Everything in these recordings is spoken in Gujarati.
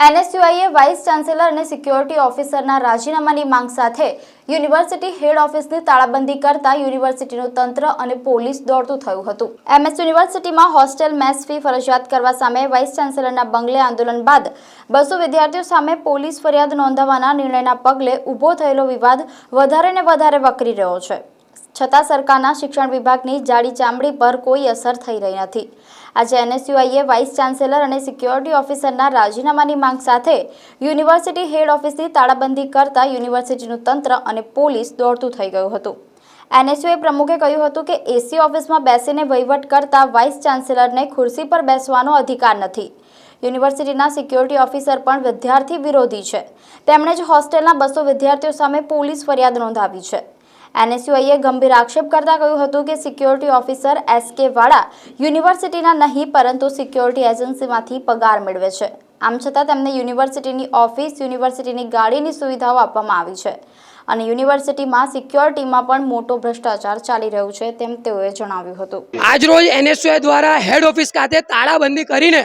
એનએસયુઆઈએ વાઇસ ચાન્સેલર અને સિક્યોરિટી ઓફિસરના રાજીનામાની માંગ સાથે યુનિવર્સિટી હેડ ઓફિસની તાળાબંધી કરતા યુનિવર્સિટીનું તંત્ર અને પોલીસ દોડતું થયું હતું। એમએસ યુનિવર્સિટીમાં હોસ્ટેલ મેસ ફી ફરજિયાત કરવા સામે વાઇસ ચાન્સેલરના બંગલે આંદોલન બાદ 200 વિદ્યાર્થીઓ સામે પોલીસ ફરિયાદ નોંધાવવાના નિર્ણયના પગલે ઊભો થયેલો વિવાદ વધારે ને વધારે વકરી રહ્યો છે। છતાં સરકારના શિક્ષણ વિભાગની જાડી ચામડી પર કોઈ અસર થઈ રહી નથી। આજે એનએસયુઆઈએ વાઇસ ચાન્સેલર અને સિક્યોરિટી ઓફિસરના રાજીનામાની માંગ સાથે યુનિવર્સિટી હેડ ઓફિસની તાળાબંધી કરતા યુનિવર્સિટીનું તંત્ર અને પોલીસ દોડતું થઈ ગયું હતું। એનએસયુઆઈ પ્રમુખે કહ્યું હતું કે એસી ઓફિસમાં બેસીને વહીવટ કરતા વાઇસ ચાન્સેલરને ખુરશી પર બેસવાનો અધિકાર નથી। યુનિવર્સિટીના સિક્યોરિટી ઓફિસર પણ વિદ્યાર્થી વિરોધી છે। તેમણે જ હોસ્ટેલના 200 વિદ્યાર્થીઓ સામે પોલીસ ફરિયાદ નોંધાવી છે। એનએસયુઆઈએ ગંભીર આક્ષેપ કરતા કહ્યું હતું કે સિક્યોરિટી ઓફિસર એસકે વાળા યુનિવર્સિટીના નહીં પરંતુ સિક્યોરિટી એજન્સીમાંથી પગાર મેળવે છે। આમ છતાં તેમને યુનિવર્સિટીની ઓફિસ, યુનિવર્સિટીની ગાડીની સુવિધાઓ આપવામાં આવી છે અને યુનિવર્સિટીમાં સિક્યોરિટીમાં પણ મોટો ભ્રષ્ટાચાર ચાલી રહ્યો છે તેમ તેઓએ જણાવ્યું હતું। આજ રોજ એનએસયુઆઈ દ્વારા હેડ ઓફિસ ખાતે તાળાબંધી કરીને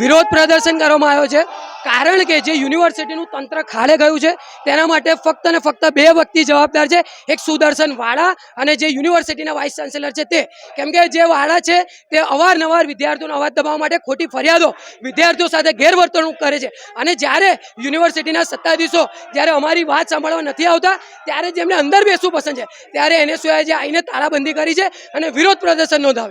વિરોધ પ્રદર્શન કરવામાં આવ્યો છે। કારણ કે જે યુનિવર્સિટીનું તંત્ર ખાડે ગયું છે તેના માટે ફક્ત ને ફક્ત બે વ્યક્તિ જવાબદાર છે, એક સુદર્શન વાળા અને જે યુનિવર્સિટીના વાઇસ ચાન્સેલર છે તે। કેમ કે જે વાળા છે તે અવારનવાર વિદ્યાર્થીઓનો અવાજ દબાવવા માટે ખોટી ફરિયાદો વિદ્યાર્થીઓ સાથે ગેરવર્તણૂક કરે છે અને જ્યારે યુનિવર્સિટીના સત્તાધીશો જ્યારે અમારી વાત સાંભળવા નથી આવતા ત્યારે જેમને અંદર બેસવું પસંદ છે ત્યારે એનએસયુઆઈએ આવીને તાળાબંધી કરી છે અને વિરોધ પ્રદર્શન નોંધાવ્યું।